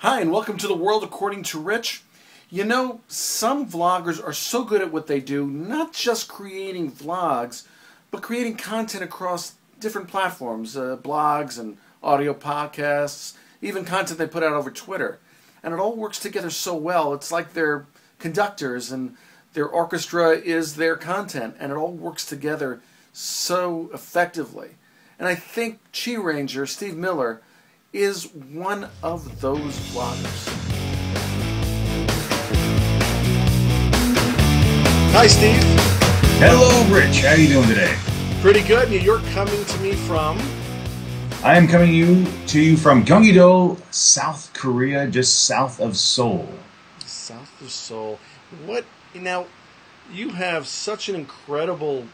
Hi, and welcome to the World According to Rich. You know, some vloggers are so good at what they do, not just creating vlogs, but creating content across different platforms, blogs and audio podcasts, even content they put out over Twitter. And it all works together so well. It's like they're conductors and their orchestra is their content, and it all works together so effectively. And I think QiRanger, Steve Miller, is one of those vloggers. Hi, Steve. Hello, Rich. How are you doing today? Pretty good. You're coming to me from? I am coming to you from Gyeonggi-do, South Korea, just south of Seoul. South of Seoul. What? Now, you have such an incredible,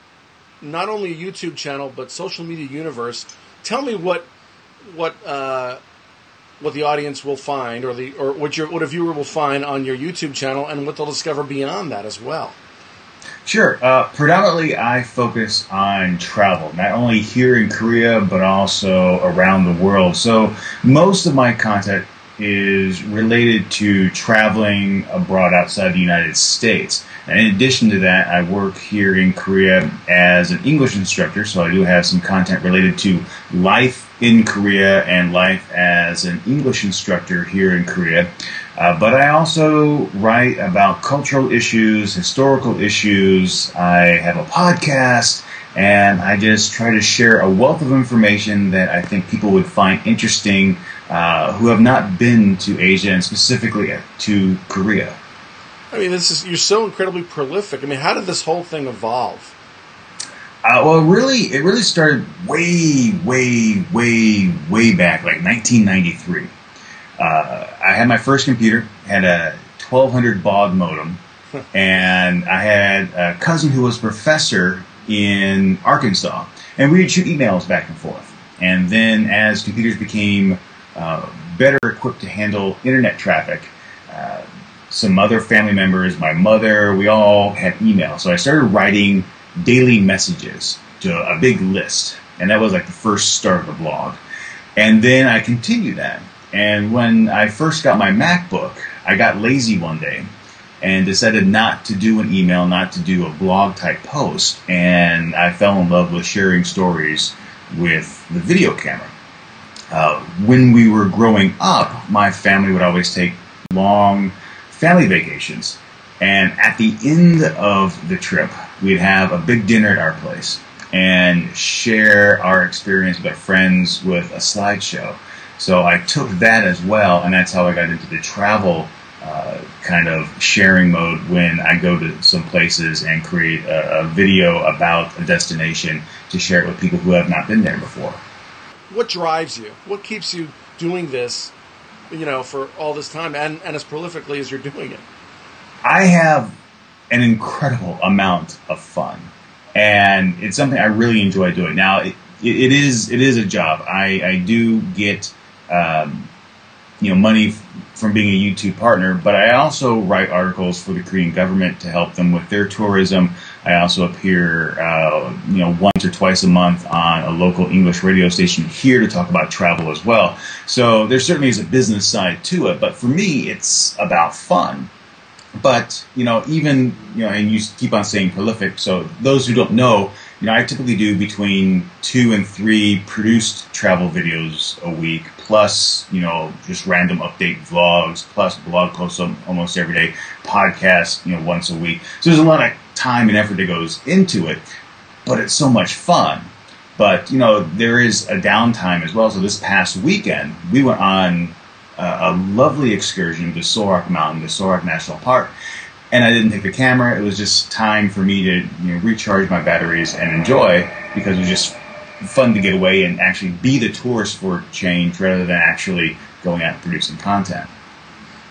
not only a YouTube channel, but social media universe. Tell me what the audience will find, or what a viewer will find on your YouTube channel, and what they'll discover beyond that as well. Sure. Predominantly, I focus on travel, not only here in Korea, but also around the world. So most of my content is related to traveling abroad outside the United States. And in addition to that, I work here in Korea as an English instructor, so I do have some content related to life in Korea and life as an English instructor here in Korea. But I also write about cultural issues, historical issues. I have a podcast, and I just try to share a wealth of information that I think people would find interesting who have not been to Asia, and specifically to Korea. I mean, you're so incredibly prolific. I mean, how did this whole thing evolve? Well, it really started way back, like 1993. I had my first computer, had a 1200 baud modem, and I had a cousin who was a professor in Arkansas, and we would shoot emails back and forth. And then as computers became better equipped to handle internet traffic, some other family members, my mother, we all had email. So I started writing daily messages to a big list, and that was like the first start of the blog. And then I continued that. And when I first got my MacBook, I got lazy one day and decided not to do an email, not to do a blog type post, and I fell in love with sharing stories with the video camera. When we were growing up, my family would always take long family vacations, and at the end of the trip, we'd have a big dinner at our place and share our experience with our friends with a slideshow. So I took that as well, and that's how I got into the travel kind of sharing mode when I go to some places and create a video about a destination to share it with people who have not been there before. What drives you? What keeps you doing this, for all this time and as prolifically as you're doing it? I have an incredible amount of fun, and it's something I really enjoy doing. Now, it is a job. I do get money from being a YouTube partner, but I also write articles for the Korean government to help them with their tourism. I also appear once or twice a month on a local English radio station here to talk about travel as well. So there certainly is a business side to it, but for me it's about fun. But and you keep on saying prolific, so those who don't know, I typically do between 2 and 3 produced travel videos a week, plus, just random update vlogs, plus blog posts almost every day, podcasts, once a week. So there's a lot of time and effort that goes into it, but it's so much fun. But, there is a downtime as well. So this past weekend, we went on a lovely excursion to Sorak Mountain, to Sorak National Park. And I didn't take the camera. It was just time for me to recharge my batteries and enjoy, because it was just fun to get away and actually be the tourist for change rather than actually going out and producing content.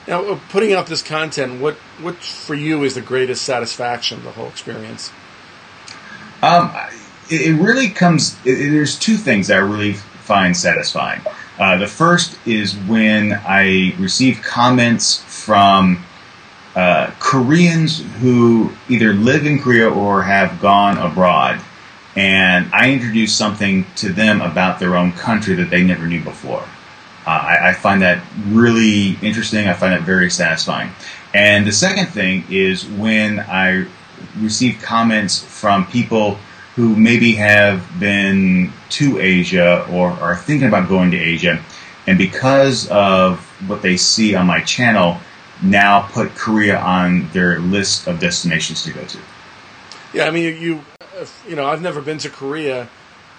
Now, putting out this content, what for you is the greatest satisfaction of the whole experience? It really comes, there's 2 things that I really find satisfying. The first is when I receive comments from Koreans who either live in Korea or have gone abroad, and I introduce something to them about their own country that they never knew before. I find that really interesting. I find it very satisfying. And the second thing is when I receive comments from people who maybe have been to Asia or are thinking about going to Asia, and because of what they see on my channel, now put Korea on their list of destinations to go to. Yeah, I mean, you know, I've never been to Korea,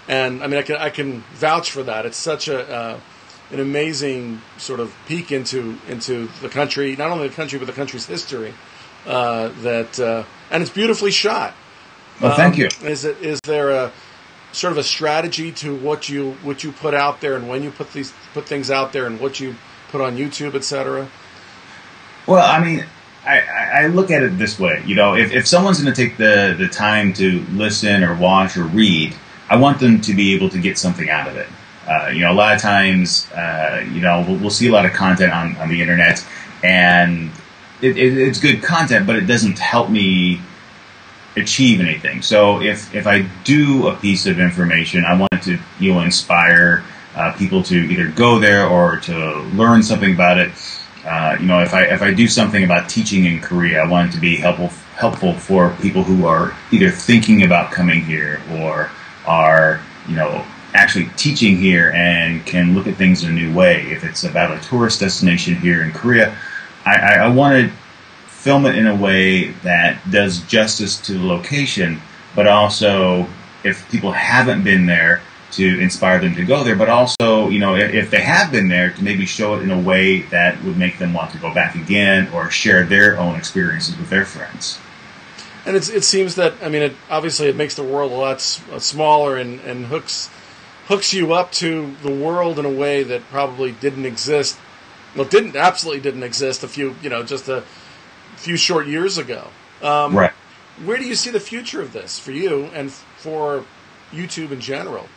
and I mean, I can vouch for that. It's such an amazing sort of peek into the country, not only the country but the country's history. And it's beautifully shot. Well, thank you. Is there a sort of a strategy to what you put out there, and when you put things out there, and what you put on YouTube, etc.? Well, I mean, I look at it this way. You know, if someone's going to take the time to listen or watch or read, I want them to be able to get something out of it. You know, a lot of times, you know, we'll see a lot of content on the internet, and it's good content, but it doesn't help me achieve anything. So if I do a piece of information, I want it to, you know, inspire people to either go there or to learn something about it. You know, if I do something about teaching in Korea, I want it to be helpful for people who are either thinking about coming here or are, you know, actually teaching here and can look at things in a new way. If it's about a tourist destination here in Korea, I want to film it in a way that does justice to the location, but also, if people haven't been there, to inspire them to go there, but also, you know, if they have been there, to maybe show it in a way that would make them want to go back again or share their own experiences with their friends. And it seems that, I mean, obviously it makes the world a lot smaller and hooks you up to the world in a way that probably didn't exist. Well, absolutely didn't exist just a few short years ago. Right. Where do you see the future of this for you and for YouTube in general?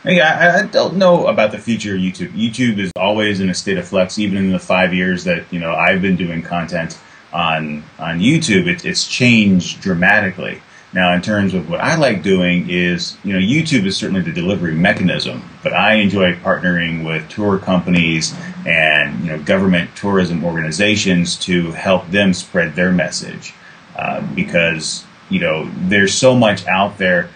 I don't know about the future of YouTube. YouTube is always in a state of flux, even in the 5 years that, you know, I've been doing content on YouTube. It's changed dramatically. Now, in terms of what I like doing is, you know, YouTube is certainly the delivery mechanism, but I enjoy partnering with tour companies and, you know, government tourism organizations to help them spread their message, because, you know, there's so much out there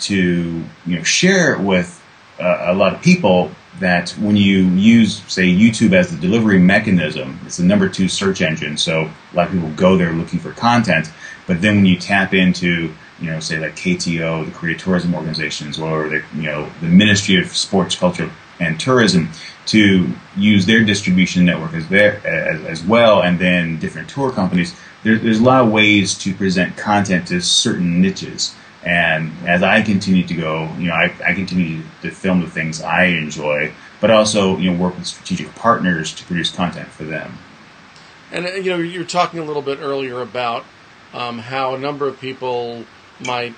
to, you know, share with a lot of people, that when you use, say, YouTube as the delivery mechanism, it's the #2 search engine, so a lot of people go there looking for content, but then when you tap into, you know, say like KTO, the Korea Tourism Organizations, or the, you know, the Ministry of Sports, Culture, and Tourism, to use their distribution network as well, and then different tour companies, there's a lot of ways to present content to certain niches. And as I continue to go, you know, I continue to film the things I enjoy, but also, you know, work with strategic partners to produce content for them. And, you know, you were talking a little bit earlier about how a number of people might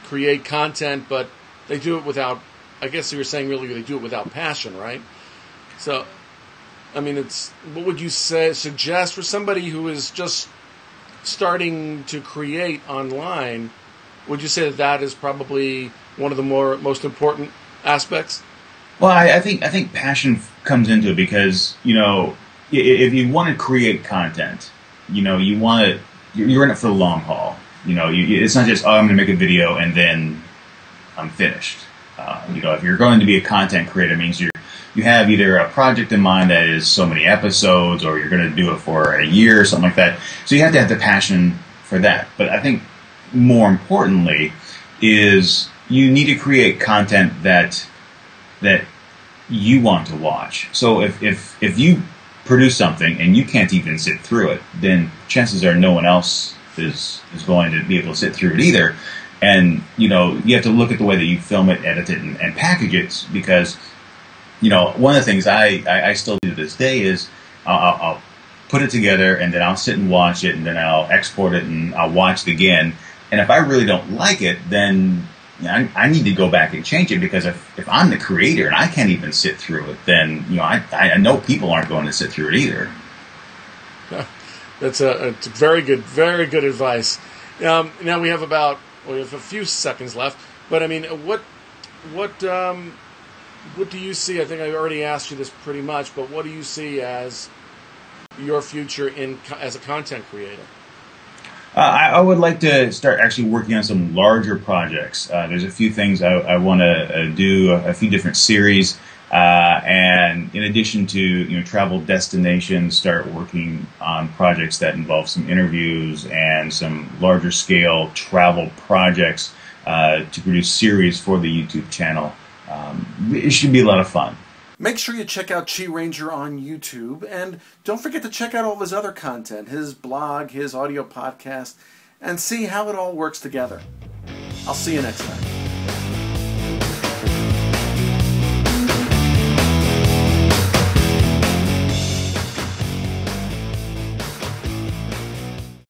create content, but they do it without, I guess you were saying earlier, they do it without passion, right? So, I mean, what would you suggest for somebody who is just starting to create online? Would you say that is probably one of the most important aspects? Well, I think passion comes into it because, you know, if you want to create content, you know, you're in it for the long haul. You know, it's not just, oh, I'm going to make a video and then I'm finished. You know, if you're going to be a content creator, it means you have either a project in mind that is so many episodes, or you're going to do it for a year or something like that. So you have to have the passion for that. But I think more importantly is you need to create content that you want to watch. So if you produce something and you can't even sit through it, then chances are no one else is going to be able to sit through it either. And, you know, you have to look at the way that you film it, edit it, and package it, because, you know, one of the things I still do to this day is I'll put it together, and then I'll sit and watch it, and then I'll export it, and I'll watch it again. And if I really don't like it, then, you know, I need to go back and change it, because if I'm the creator and I can't even sit through it, then, you know, I know people aren't going to sit through it either. That's it's very good advice. Now we have a few seconds left, but I mean, what what do you see? I think I already asked you this pretty much, but what do you see as your future as a content creator? I would like to start actually working on some larger projects. There's a few things I want to do, a few different series, and in addition to travel destinations, start working on projects that involve some interviews and some larger scale travel projects to produce series for the YouTube channel. It should be a lot of fun. Make sure you check out QiRanger on YouTube, and don't forget to check out all of his other content, his blog, his audio podcast, and see how it all works together. I'll see you next time.